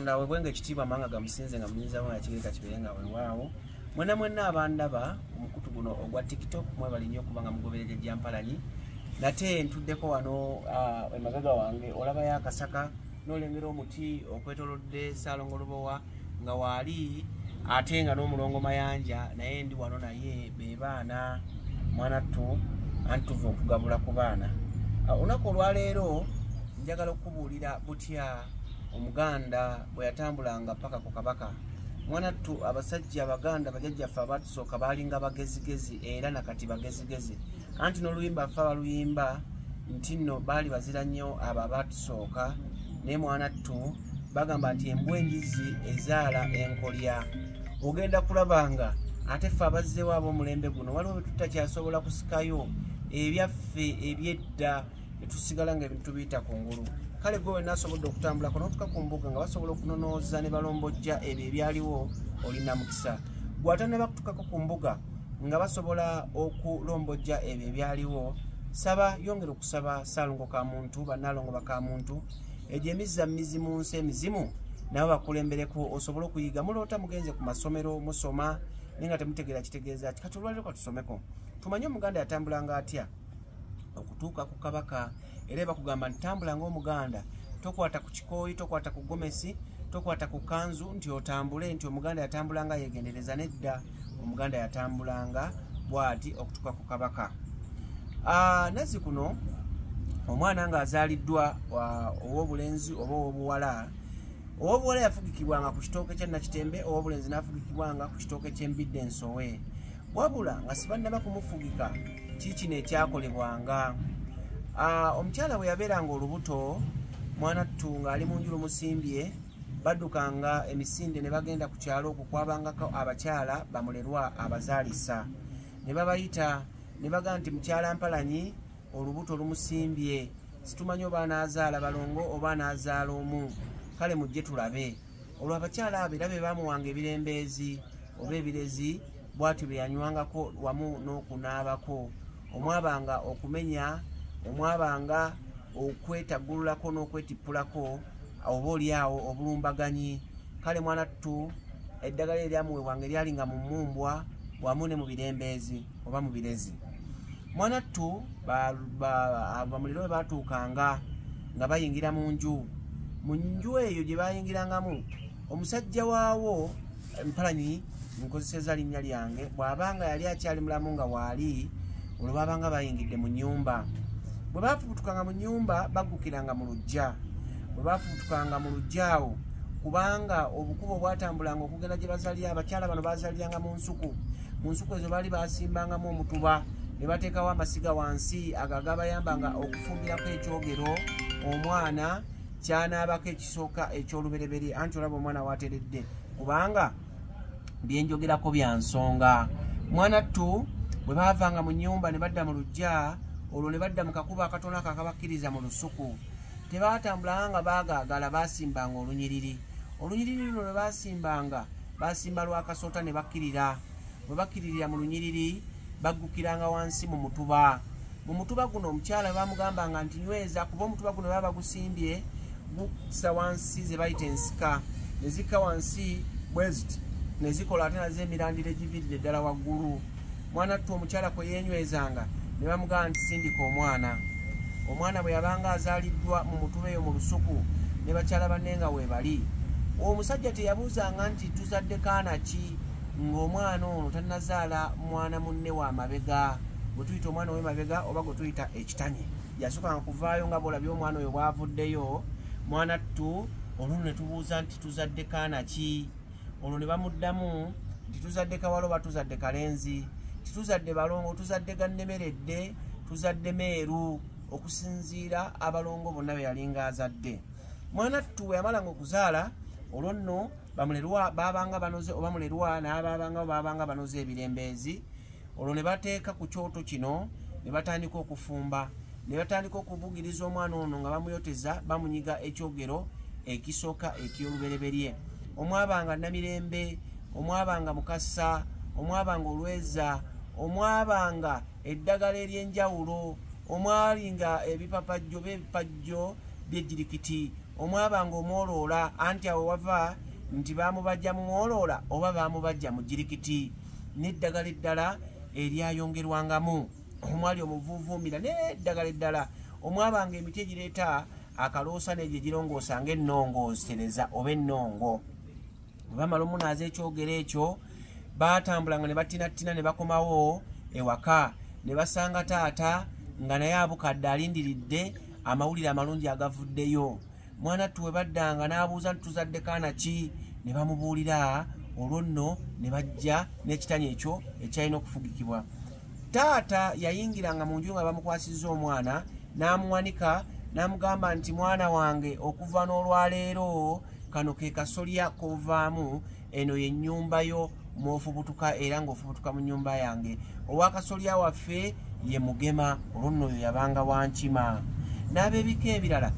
Ndawe bwenge ekitiibwa manga gamusinze nga muyinza wa kigere kachibere nga weewaawo mwena abandaba omukutu guno ogwa TikTok mwebali nnyo kubanga mugobereje Jampalanyi nate ntuddeko wano emabega wange olaba yakasaka n'olengera omuti okwetolodde Ssalongolobowa nga waali ate nga n'omulongo mayanja naye ndi wano naye be baana mwanattu antuva okugabula ku baana. Olunaku olwaleero njagala okubuulira butya Omuganda bwe yatambulanga paka ku Kabaka. Mwanattu abasajja Abaganda bajjajjaffe abatusooka baalinga bagezigezi era nakati bagezigezi. Anti n'oluyimba ffe abaluyimba nti nno baali bazira nnyo abo abatusooka naye Mwanattu bagamba nti embwenjizi ezaala enkolya. Ogenda kulabanga ate ffe abazzeewo ab'omulembe guno waliwo bwe tutakyasobola kusikayo ebyaffe ebyedda ne tusigala nga ebintu biyita ku ngulu. Kale gwe nasobodde okutambulako n'otukakumbuka nga basobola okunonooza ne balombojja ebyo ebyaliwo olina mukisa. Gw'atannaba kutukako ku mbuga nga basobola okulombojja ebyo ebyaliwo saba yongera okusaba Ssaalongo Kamuntu bannaalongo bakamuntu egyo emizza mizi mu nsi emizimu nabo bakulembereko osobola okuyiga. Muloota mugenze ku masomero musoma naye nga temutegeera kitegeeza ki. Kati olwaliro katusomeko tumanye Omuganda yatambulanga atya okutuuka ku Kabaka era bakugamba ntambula ng'Omuganda tokwata ku kikooyi tokwata ku gomesi tokwata ku kanzu nti otambule nti Omuganda yatambulanga yegendereza. Nedda Omuganda yatambulanga bw'ati okutuuka ku Kabaka. Nazzi kuno omwana ng'azaaliddwa ow'obulenzi oba ow'obuwala. Ow'obuwala yafugikibwanga ku kitooke kya Nakitembe, ow'obulenzi n'afugikibwanga ku kitooke ky'Embidde Ensowe. Wabula nga sibannaba kumufugika kiikino ekyakolebwanga. Omukyala bwe yabeeranga olubuto Mwanattu ng'ali mu nju lumusimbye baddukanga emisinde ne bagenda ku kyalo okwo kwabangako abakyala bamulerwa abazaalisa ne babayita ne bagamba nti mukyala Mpalanyi olubuto lumusimbye situmanyi oba anaazaala balongo oba anaazaala omu kale mujje tulabe. Olwo abakyala abo era be baamuwanga ebirembeezi oba ebirezi bw'atyo bye yanywangako wamu n'okunaabako omwabanga okumenya omwabanga okwetaggululako n'okwetippulako oba oliawo obulumbaganyi. Kale Mwanattu eddagala eryamuweebwanga eryalinga mu mmumbwa wamu ne mu birembeezi oba mu birezi. Mwanattu bamuliro bwe baatuukanga nga bayingira mu nju eyo gye bayingirangamu omusajja waawo Mpalanyi nkozeseza linnya lyange bw'abanga yali akyali mulamu nga waali olwo babanga bayingidde mu nnyumba. Bwe baafubutukanga mu nnyumba baggukiranga mu luggya. Bwe baafubutukanga mu luggya awo kubanga obukubo bwatambulanga okugenda gye bazaalira abakyala bano baazaaliranga mu nsuku. Mu nsuku ezo baali baasimbangamu omutuba ne bateekawo amasiga wansi ago agabayambanga okufumbirako ekyogero omwana kyanaabako ekisooka eky'olubereberye. Anti olaba omwana waateredde kubanga byenjogerako bya nsonga. Mwanattu bwe baavanga mu nnyumba ne badda mu luggya olwo ne badda mu kakubo akatono ako akabakkiriza mu lusuku. Tebaatambulanga nga baagaagala baasimbanga olunyiriri. Olunyiriri luno lwe baasimbanga baasimba lwakasoota ne bakkirira. Bwe bakkiririra mu lunyiriri baggukiranga wansi mu mutuba. Mu mutuba guno omukyala baamugambanga nti nyweza kuba omutuba guno baba bagusimbye gussa wansi ze bayita ensika ne zikka wansi bwe ziti ne zikola ate nazo emirandira egiviiridde ddala waggulu. Mwanattu omukyala kwe yeenywezanga ne bamugamba nti sindika omwana. Omwana bwe yabanga azaaliddwa mu mutuba eyo mu lusuku ne bakyala banne nga weebali. Omusajja teyabuuzanga nti tuzadde kaana ki ng'omwana ono tannazaala mwana munne wa mabega gwe tuyita omwana ow'emabega oba gwe tuyita ekitanye. Yasookanga kuvaayo nga bw'olabye omwana oyo bw'avuddeyo. Mwanattu olwo ne tubuuza nti tuzadde kaana ki. Olwo ne bamuddamu nti tuzadde kawala oba tuzadde kalenzi, tituzadde balongo tuzadde gannemeredde tuzadde meeru okusinziira abalongo bonna be yalinga azadde. Mwanattu bwe yamalanga okuzaala olwo nno bamulerwa baabanga banoze oba mulerwa n'ababanga banoze ebirembeezi. Olwo ne bateeka ku kyoto kino ne batandika okufumba ne batandika okuvugiriza omwana ono nga bamuyoteza bamunyiga ekyogero ekisooka eky'olubereberye. Omwabanga Namirembe, omwabanga Mukasa, omwabanga Olweza, omwabanga eddagala ery'enjawulo, omwalinga ebipapajjo by'ejjirikiti, omwabanga omwoloola anti awo wava nti bamubajja mu mwoloola oba bamubajja mu jirikiti n'eddagala eddala eryayongerwangamu omwali omuvuuvuumira n'eddagala eddala omwabanga emiti egireeta akaloosa n'egyo egirongoosa ng'ennongoosereza oba ennongo bwe bamala omunaaza ekyogero ekyo baatambulanga ne batinattina ne bakomawo ewaka ne basanga taata nga naye abukadde alindiridde amawulire amalungi agavuddeyo mwana tuwe baddanga n'abuuza nti tuzadde kaana ki ne bamubuulira olwo nno ne bajja n'ekitanya ekyo ekyalina okufugikibwa taata yayingiranga mu nju nga bamukwasizza omwana n'amuwanika n'amugamba nti mwana wange okuva n'olwaleero kano ke kasolya kovaamu eno ye nnyumba yo mw'ofubutuka era ng'ofubutuka mu nnyumba yange owakasolya waffe ye Mugema olwo nno oyo yabanga Wankima n'ab'ebika ebirala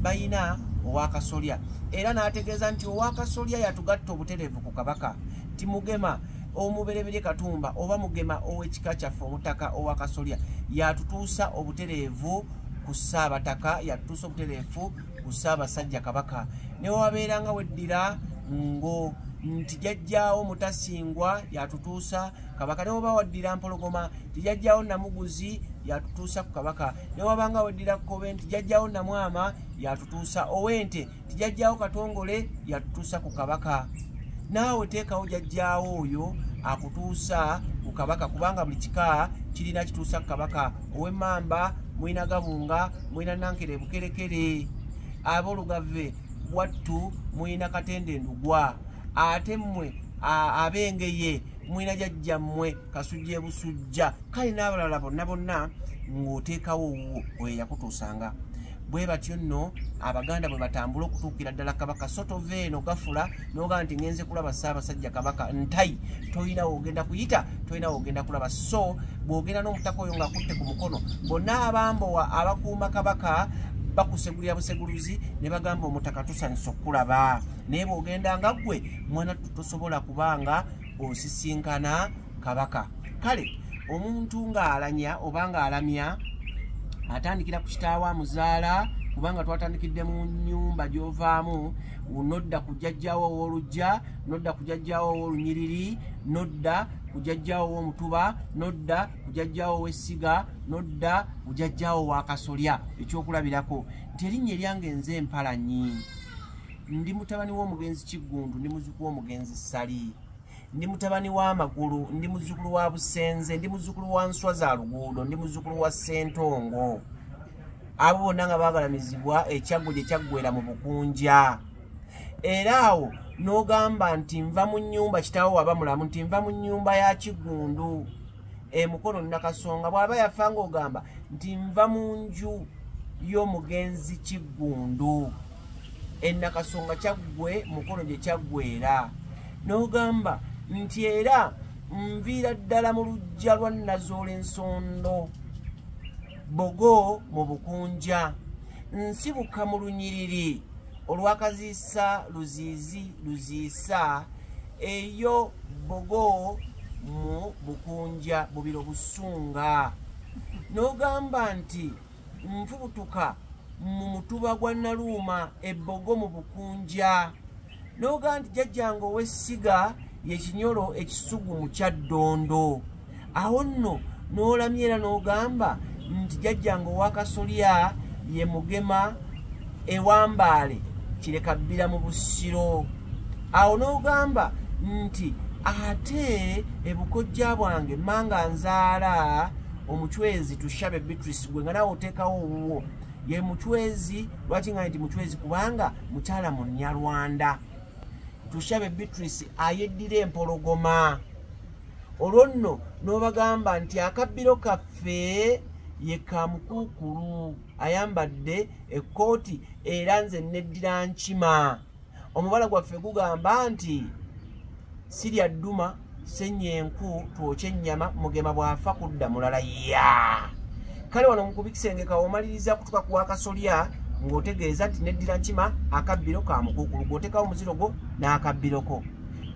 bayina owakasolya era n'ategeeza nti owakasolya yatugatta obutereevu ku kabaka ti Mugema omubereberye Katumba oba Mugema ow'ekika kyaffe omutaka owakasolya yatutuusa obutereevu ku Ssaabataka yatutuusa obutereevu ku Ssaabasajja Kabaka ne wabeeranga weddira ngo nti jjajjaawo Mutasingwa yatutuusa Kabaka ne waba waddira Mpologoma nti jjajjaawo Namuguzi yatutuusa ku Kabaka ne wabanga weddira Kkobe nti jjajjaawo Namwama yatutuusa Owente nti jjajjaawo Katongole yatutuusa ku Kabaka naawe teekawo jjajjaawo oyo akutuusa ku Kabaka kubanga buli kika kirina kituusa ku Kabaka ow'Emmamba mwina Gabunga mwina Nankere Bukerekere ab'Olugave Wattu mwina Katende Ndugwa ate mmwe ab'Engeye mwina jjajjammwe Kasujja Busujja kale n'abalala bonna ng'oteekawo oyo yakutuusanga bwe batyo nno Abaganda bwe batambula okutuukira ddala Kabaka sotova eno gafula n'ogaa nti ngenze kulaba Ssaabasajja Kabaka ntayi tolina wogenda kuyita tolina wogenda kulaba so bw'ogenda n'omutaka oyo ng'akutte ku mukono bonna abambowa abakuuma Kabaka bakusegulira buseguluzi ne bagamba omutaka tusanyusa okulaba naye bw'ogenda nga ggwe mwana tosobola kubanga osisinkana Kabaka kale omuntu ng'alanya oba ng'alamya atandikira ku kitaawo amuzaala kubanga twatandikidde mu nnyumba gy'ovaamu nodda ku jjajjaawo ow'olujja nodda ku jjajjaawo ow'olunyiriri nodda ku jjajjaawo ow'omutuba nodda ku jjajjaawo ow'essiga nodda ku jjajjaawo w'akasolya ekyokulabirako nti erinnya eryange nze Mpalanyi ndi mutabani w'omugenzi Kiggundu ndi muzzukulu w'omugenzi Ssali ndi mutabani w'Amagulu ndi muzzukulu wa Busenze ndi muzzukulu wa Nswa za Luguudo ndi muzzukulu wa Ssentongo abo bonna nga baagalamizibwa ekyaggo gye kyaggwera mu Bukunja era awo n'ogamba nti nva mu nnyumba kitaawo waba mulamu nti nva mu nnyumba ya Kiggundu Mukono Nakasonga bw'aba yafa ng'ogamba nti nva mu nju y'omugenzi Kiggundu Nakasonga kyaggwe Mukono gye kyaggwera n'ogamba nti era nviira ddala mu luggya lwa Nazoola Ensondo Bogo mu Bukunja nsibuka mu lunyiriri olwakaziisa Luziisa eyo Bogo mu Bukunja Bubiro Busunga n'ogamba nti nfubutuka mu mutuba gwa Naluuma Ebbogo mu Bukunja n'ogamba nti jjajjange ow'Essiga ye Kinyolo ekisugumu kya Ddondo awo nno n'olamya era n'ogamba nti jjajjange ow'Akasolya ye Mugema ew'Ambaale Kirekabbira mu Busiro awo n'ogamba nti ate ebukojja bwange manga nzaala omuchwezi Tushabe Beatrice gwe nga nawe oteekawo owuwo ye muchwezi lwaki nga nti muchwezi kubanga mukyala Munyarwanda Tushabe Beatrice ayeddira Empologoma olwo nno n'obagamba nti akabbiro kaffe ye Kamukuukulu ayambadde ekkooti era nze neddira Nkima omubala gwaffe gugamba nti sirya dduma ssenyenku twokye ennyama Mugema bw'afa kudda mulala ya kale wano mukubikisengeka omaliriza kutuka ku Akasolya ng'otegeeza nti neddira Nkima akabbiro ka Mukuukulu gw'oteekawo omuziro gwo n'akabbiroko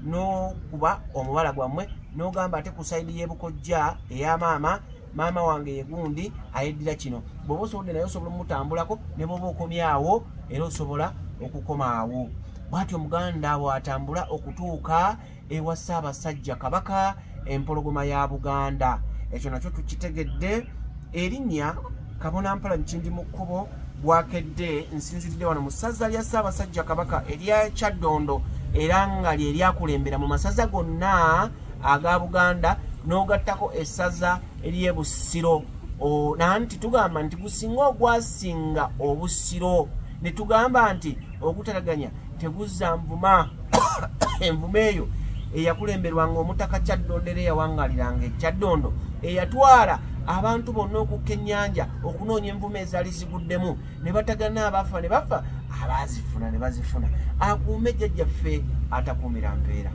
n'okuba omubala gwammwe n'ogamba ate ku sayidi y'ebukojja eya maama wange ye gundi ayeddira kino bw'oba osobodde naye osobola omutambulako ne bw'oba okomyawo era osobola okukomaawo. Bw'atyo Omuganda bw'atambula okutuuka ewa Ssaabasajja Kabaka empologoma ya Buganda. Ekyo nakyo tukitegedde. Erinnya Kabona Mpalanyi Kindi mu kkubo bwakedde nsinziridde wano mu ssaza lya Ssaabasajja Kabaka erya Kyaddondo era nga lye lyakulembera mu masaza gonna aga Buganda n'ogattako essaza ery'e Busiro. Nanti tugamba nti gusinga ogwasinga Obusiro, ne tugamba nti ogutalaganya teguzza nvuma. Envuma eyo eyakulemberwanga Omutaka Kyaddondo era eyawangaaliranga eKyaddondo eyatwala abantu bonna okukka ennyanja okunoonya envuma ezaali ziguddemu ne batagana abafa ne bafa, abaazifuna ne bazifuna. Akuume jjajjaffe atakuumira mpeera.